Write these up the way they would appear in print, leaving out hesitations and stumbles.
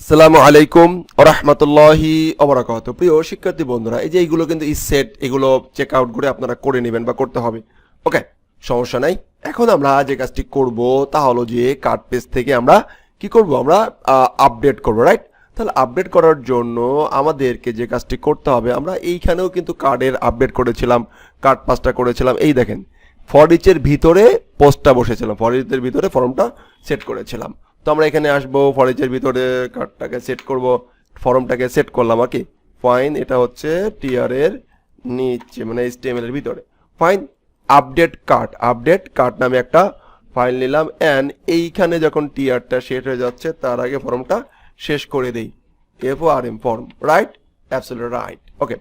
আসসালামু আলাইকুম ওয়া রাহমাতুল্লাহি ওয়া বারাকাতুহু। প্রিয় শিক্ষার্থী বন্ধুরা, এই যে এইগুলো কিন্তু এই সেট এগুলো চেক আউট করে আপনারা করে নেবেন বা করতে হবে। ওকে, সমস্যা নাই। এখন আমরা যে কাজটি করব তা হলো যে কার্ট পেজ থেকে আমরা কি করব, আমরা আপডেট করব, রাইট? তাহলে আপডেট করার জন্য আমাদেরকে যে কাজটি করতে হবে, আমরা এইখানেও কিন্তু কার্ডের আপডেট করেছিলাম, কার্ড পাসটা করেছিলাম। এই দেখেন, ফর ইচের ভিতরে পোস্টটা বসেছিলাম, ফর ইচের ভিতরে ফর্মটা সেট করেছিলাম। তো আমরা এখানে আসবো, ফর ইচের ভিতরে কার্ডটাকে সেট করব, ফর্মটাকে সেট করলাম। আর কি ফাইন, এটা হচ্ছে টিআর এর নিচে মানে এইচটিএমএল এর ভিতরে। ফাইন, আপডেট কার্ড নামে একটা ফাইল নিলাম। অ্যান্ড এইখানে যখন টিআরটা শেষ হয়ে যাচ্ছে তার আগে ফর্মটা শেষ করে দেই, F O R M form, right? Absolutely right. Okay,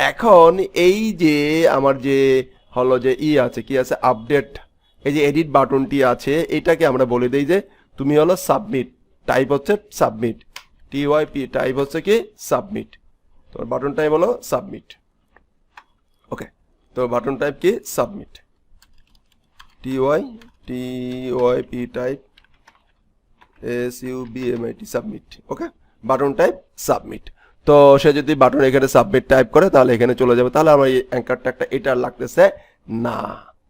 এখন এই যে আমার যে হলো যে আছে, কি আছে, আপডেট, এই যে এডিট বাটনটি আছে, এটাকে আমরা বলে দেই যে তুমি হলো সাবমিট, টাইপ হচ্ছে সাবমিট, টিওয়াইপি টাইপ হচ্ছে কি সাবমিট, তোমার বাটন টাইপ হলো সাবমিট। ওকে, তো বাটন টাইপ কি submit, T Y P type SUBMIT submit. Okay, button type submit. তো সে যদি বাটন এখানে সাবমিট টাইপ করে তাহলে এখানে চলে যাবে, তাহলে আমার এই অ্যাঙ্কারটা একটা এটার লাগতেছে না।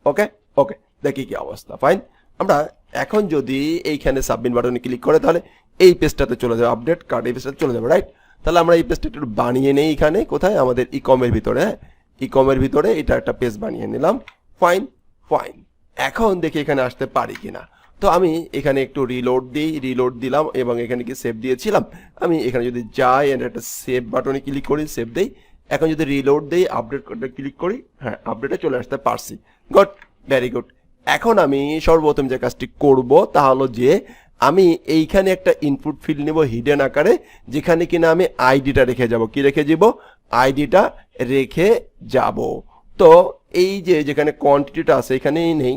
ওকে ওকে, দেখি কি অবস্থা। ফাইন, আমরা এখন যদি এইখানে সাবমিট বাটনে ক্লিক করে তাহলে এই পেজটাতে চলে যাবে, আপডেট কার্ড এই পেজটাতে চলে যাবে, রাইট? তাহলে আমরা এই পেজটা একটু বানিয়ে নেই এখানে, কোথায়, আমাদের ইকমের ভিতরে। হ্যাঁ, ইকমের ভিতরে এটা একটা পেজ বানিয়ে নিলাম। ফাইন ফাইন, এখন দেখি এখানে আসতে পারি কিনা। তো আমি এখানে একটু রিলোড দিলাম এবং এখানে কি সেভ দিয়েছিলাম। আমি এখানে যদি যাই এন্ড একটা সেভ বাটনে ক্লিক করি, সেভ দেই। এখন যদি রিলোড দেই, আপডেট করতে ক্লিক করি, হ্যাঁ, আপডেটে চলে আসতে পারছি। Good, very good. এখন আমি সর্বপ্রথম যে কাজটি করব তা হলো যে আমি এইখানে একটা ইনপুট ফিল্ড নিব হিডেন আকারে, যেখানে কিনা আমি আইডিটা রেখে যাব। কি রেখে যাব? আইডিটা রেখে যাব। তো এই যে যেখানে কোয়ান্টিটিটা আছে এখানেই নেই,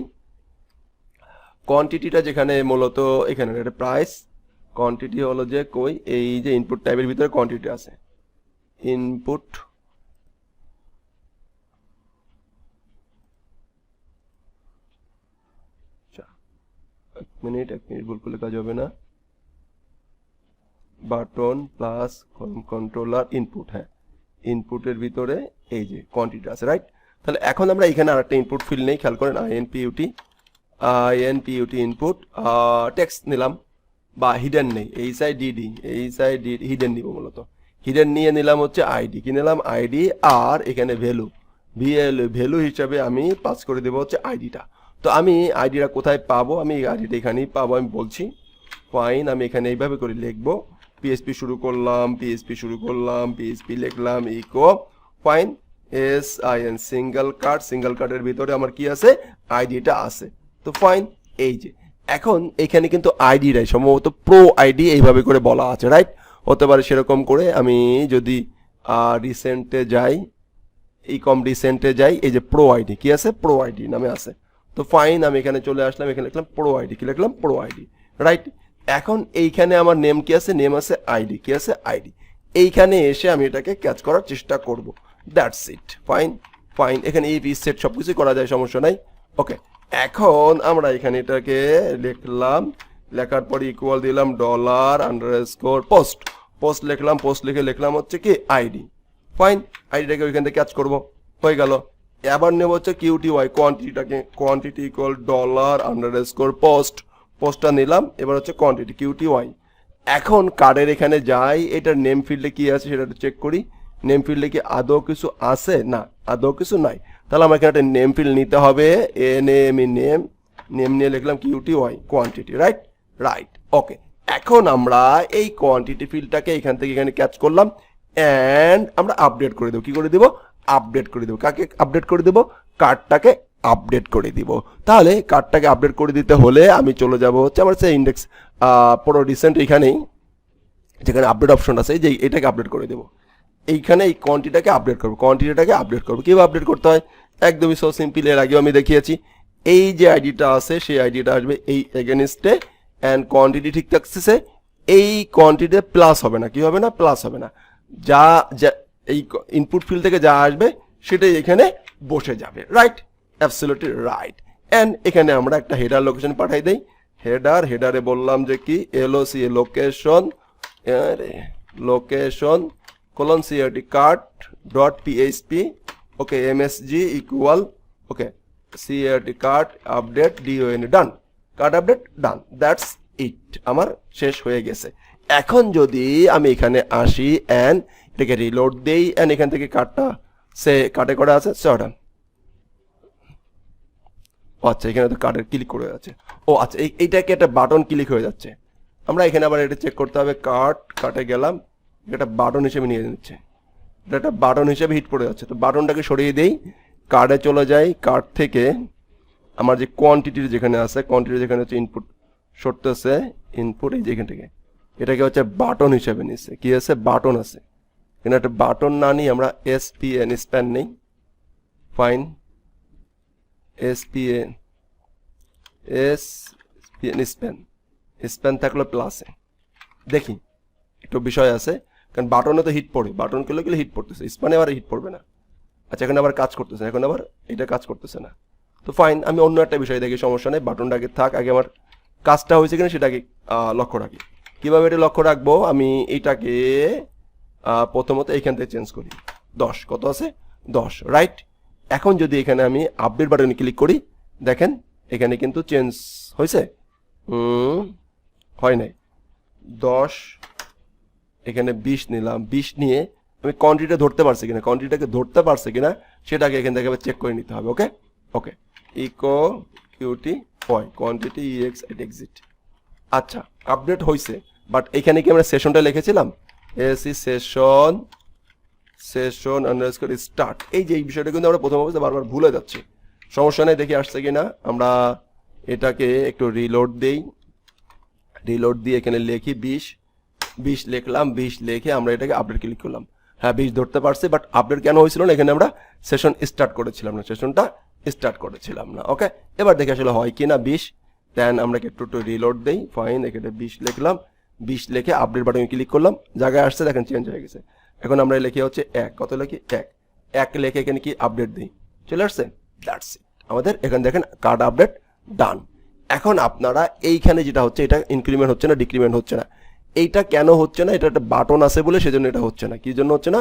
কোয়ান্টিটিটা যেখানে মূলত এখানে একটা প্রাইস, কোয়ান্টিটি হলো যে কই, এই যে ইনপুট টাইপের ভিতরে কোয়ান্টিটি আছে, ইনপুট এক মিনিট ভুল করলে কাজ হবে না, বাটন প্লাস কন্ট্রোলার ইনপুট, হ্যাঁ, ইনপুটের ভিতরে এই যে কোয়ান্টিটি আছে, রাইট? তাহলে এখন আমরা এখানে আরেকটা ইনপুট ফিল্ড নেই, খেয়াল করেন, আইএনপিইউটি ইনপুট টেক্সট নিলাম, বা হিডেন নেই, এই সাইড হিডেন নিব, মূলত হিডেন নিয়ে নিলাম হচ্ছে আইডি, কি নিলাম আইডি, আর এখানে ভ্যালু হিসাবে আমি পাস করে দেবো হচ্ছে আইডিটা। তো আমি আইডিটা কোথায় পাবো, আমি আইডিটা এখানেই পাবো, আমি বলছি। ফাইন, আমি এখানে এইভাবে করে লিখবো, পিএইচপি শুরু করলাম, পিএইচপি লিখলাম, ইকো ফাইন SIN সিঙ্গেল কার্ডের ভিতরে আমার কি আছে, আইডিটা আছে। তো ফাইন, এই যে এখন এখানে কিন্তু আইডিটাই সম্ভবত প্রো আইডি এইভাবে করে বলা আছে, রাইট? হতে পারে সেরকম করে। আমি যদি রিসেন্টে যাই, রিসেন্টে যাই, এই যে প্রো আইডি কি আছে, প্রো আইডি নামে আছে। তো ফাইন, আমি এখানে চলে আসলাম, এখানে লিখলাম প্রো আইডি, কি লিখলাম, প্রো আইডি, রাইট? এখন এইখানে আমার নেম কি আছে, নেম আছে, আইডি কি আছে, আইডি। এইখানে এসে আমি এটাকে ক্যাচ করার চেষ্টা করব, দ্যাটস ইট। ফাইন ফাইন, এখানে এই সেট সব কিছুই করা যায়, সমস্যা নাই। ওকে, এখন আমরা এখানে এটাকে লিখলাম, লেখার পরে ইকুয়াল দিলাম $_পোস্ট লিখলাম, পোস্ট লিখলাম হচ্ছে কি আইডি। ফাইন, আইডিটাকে ওইখান থেকে ক্যাচ করবো, হয়ে গেল। এবার নেব হচ্ছে QTY, কোয়ান্টিটি ইকুয়াল $_পোস্টটা নিলাম, এবার হচ্ছে কোয়ান্টিটি QTY। এখন কার্ডের এখানে যাই, এটার নেম ফিল্ডে কি আছে সেটা চেক করি, নেম ফিল্ডে কি আদৌ কিছু আছে, না আদৌ কিছু নাই। তাহলে আমার এখানে একটা নেম ফিল্ড নিতে হবে, নেম নিয়ে লিখলাম QTY কোয়ান্টিটি, রাইট। ওকে, এখন আমরা এই কোয়ান্টিটি ফিল্ডটাকে এখান থেকে এখানে ক্যাচ করলাম, অ্যান্ড আমরা আপডেট করে দেবো। কি করে দেবো? আপডেট করে দেবো। কাকে আপডেট করে দেবো? কার্ডটাকে আপডেট করে দিব। তাহলে কার্ডটাকে আপডেট করে দিতে হলে আমি চলে যাব হচ্ছে আমার সেই ইন্ডেক্স পুরো রিসেন্ট, এইখানেই যেখানে আপডেট অপশন আছে, যে এটাকে আপডেট করে দেবো। এইখানে এই কোয়ান্টিটিটাকে আপডেট করবো। কীভাবে আপডেট করতে হয়? একদমই সো সিম্পল, এর আগেও আমি দেখিয়েছি। এই যে আইডিটা আছে সেই আইডিটা আসবে এই এগেনস্টে, অ্যান্ড কোয়ান্টিটি ঠিক থাকছে, এই কোয়ান্টিটি প্লাস হবে না, কি হবে না, প্লাস হবে না, যা এই ইনপুট ফিল্ড থেকে যা আসবে সেটাই এখানে বসে যাবে, রাইট? Absolutely right. অ্যান্ড এখানে আমরা একটা হেডার লোকেশন পাঠাই দেই, হেডারে বললাম যে কি LOC location, location cart cart dot php okay msg equal okay cart cart update done cart update done that's it আমার শেষ হয়ে গেছে এখন যদি আমি এখানে আসি এন্ড এটাকে রিলোড দেই এন্ড এখান থেকে কার্টটা সে কাটে করা আছে সরি আচ্ছা এখানে তো কার্টের ক্লিক করে আছে ও আচ্ছা এইটাকে একটা বাটন ক্লিক হয়ে যাচ্ছে আমরা এখানে আবার এটা চেক করতে হবে কার্টে গেলাম এটা বাটন হিসেবে নিয়ে নিচ্ছে এটা একটা বাটন হিসেবে হিট পড়ে যাচ্ছে তো বাটনটাকে সরিয়ে দেই কার্টে চলে যাই কার্ট থেকে আমার যে কোয়ান্টিটির যেখানে আছে কোয়ান্টিটি যেখানে হচ্ছে ইনপুট সরতেছে ইনপুট এই যেখান থেকে এটাকে হচ্ছে বাটন হিসেবে নিচ্ছে কি আছে বাটন আছে এখানে একটা বাটন না নিয়ে আমরা এসপিএন স্প্যান নেই ফাইন এসপিএন স্প্যান থাকলো প্লাসে দেখি একটু বিষয় আছে কারণ বাটনে তো হিট পড়ে বাটন করলে গেলে হিট পড়তেছে স্প্যানে আবার হিট পড়বে না আচ্ছা এখানে আবার কাজ করতেছে এখন আবার এটা কাজ করতেছে না তো ফাইন আমি অন্য একটা বিষয় দেখি সমস্যা নেই বাটনটাকে থাক আগে আমার কাজটা হয়েছে কিনা সেটাকে লক্ষ্য রাখি কিভাবে এটা লক্ষ্য রাখবো আমি এইটাকে প্রথমত এইখান থেকে চেঞ্জ করি 10 কত আছে 10 রাইট এখন যদি এখানে আমি আপডেট বাটনে ক্লিক করি দেখেন এখানে কিন্তু চেঞ্জ হয়েছে হয় নাই 10 এখানে 20 নিলাম 20 নিয়ে আমি কোয়ান্টিটিটা ধরতে পারছি কিনা কোয়ান্টিটিটাকে ধরতে পারছি কিনা সেটাকে এখান থেকে চেক করে নিতে হবে ওকে ওকে ইকো কিউটি হয় কোয়ান্টিটি এক্স এক্সিট আচ্ছা আপডেট হয়েছে বাট এখানে কি আমরা সেশনটা লিখেছিলাম এসি সেশন আন্ডারস্কোর স্টার্ট এই যে এই বিষয়টা কিন্তু আমরা প্রথম অবস্থায় বারবার ভুলে যাচ্ছি সমস্যা নেই দেখি আসছে কিনা আমরা এটাকে একটু রিলোড দেই রিলোড দিয়ে এখানে লিখি 20 লিখলাম 20 লিখে আমরা এটাকে আপডেট ক্লিক করলাম হ্যাঁ 20 ধরতে পারছি বাট আপডেট কেন হয়েছিল না এখানে আমরা সেশন স্টার্ট করেছিলাম না সেশনটা স্টার্ট করেছিলাম না ওকে এবার দেখে আসলে হয় কিনা 20 দেন আমরা একটু রিলোড দেই ফাইন এখানে 20 লিখলাম 20 লিখে আপডেট বাটনে ক্লিক করলাম জায়গায় আসছে দেখেন চেঞ্জ হয়ে গেছে এখন আমরা লিখি হচ্ছে 1 কত লিখি 1 লিখে এখানে কি আপডেট দেই চলে আসছে দ্যাটস ইট আমাদের এখানে দেখেন কার্ড আপডেট ডান এখন আপনারা এইখানে যেটা হচ্ছে এটা ইনক্রিমেন্ট হচ্ছে না ডিক্রিমেন্ট হচ্ছে না এইটা কেন হচ্ছে না এটা একটা বাটন আছে বলে সেজন্য এটা হচ্ছে না কি জন্য হচ্ছে না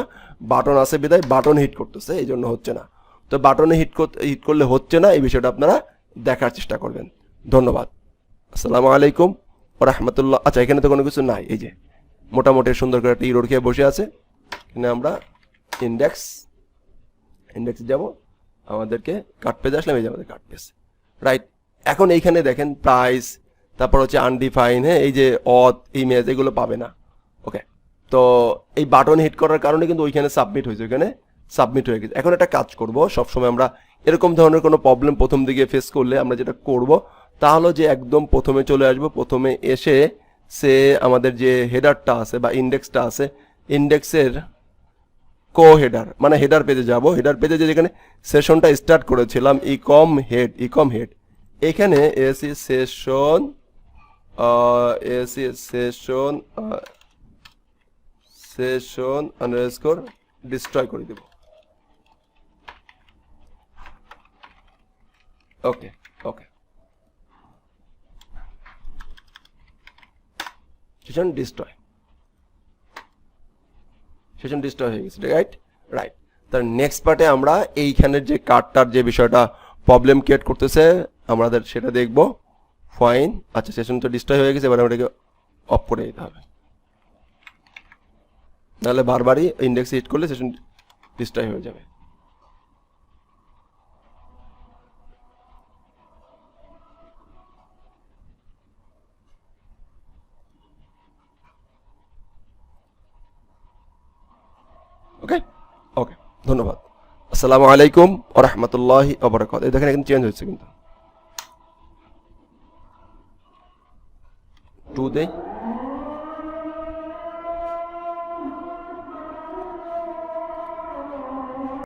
বাটন আছে বিধায় বাটন হিট করতেছে এই জন্য হচ্ছে না তো বাটনে হিট করলে হচ্ছে না এই বিষয়টা আপনারা দেখার চেষ্টা করবেন ধন্যবাদ আসসালামু আলাইকুম ওয়া রাহমাতুল্লাহ আচ্ছা এখানে তো কোনো কিছু নাই এই যে মোটামুটি সুন্দর করে একটা ইরোর খেয়ে বসে আছে এখানে আমরা ইন্ডেক্স যাব আমাদেরকে কার্ট পেজ আসলাম এই যে আমাদের কার্ট পেজ রাইট এখন এইখানে দেখেন প্রাইস তারপর হচ্ছে আনডিফাইন হ্যাঁ এই যে অথ ইমেজ এগুলো পাবে না ওকে তো এই বাটন হিট করার কারণে কিন্তু ওইখানে সাবমিট হয়েছে ওইখানে সাবমিট হয়ে গেছে এখন একটা কাজ করব সবসময় আমরা এরকম ধরনের কোনো প্রবলেম প্রথম দিকে ফেস করলে আমরা যেটা করব তাহলে যে একদম প্রথমে চলে আসব প্রথমে এসে সে আমাদের যে হেডারটা আছে বা ইন্ডেক্সটা আছে ইন্ডেক্সের কো হেডার মানে হেডার পেজে যাব হেডার পেজে যেখানে সেশনটা স্টার্ট করেছিলাম ইকম হেড এখানে এসি সেশন আন্ডারস্কোর ডিস্ট্রয় করে দেব ওকে ওকে সেশন ডিস্ট্রয় হয়ে গেছে রাইট তার নেক্সট পার্টে আমরা এইখানের যে কার্ডটার যে বিষয়টা প্রবলেম ক্রিয়েট করতেছে আমাদের সেটা দেখব ফাইন আচ্ছা সেশন তো ডিস্ট্রয় হয়ে গেছে এবার আমাদেরকে অফ করে দিতে হবে নাহলে বারবারই ইন্ডেক্স হিট করলে সেশন ডিস্ট্রয় হয়ে যাবে ওকে ওকে ধন্যবাদ আসসালামু আলাইকুম ওয়া রাহমাতুল্লাহি ওয়া বারাকাতুহু দেখেন এখানে চেঞ্জ হয়েছে কিন্তু টু দেই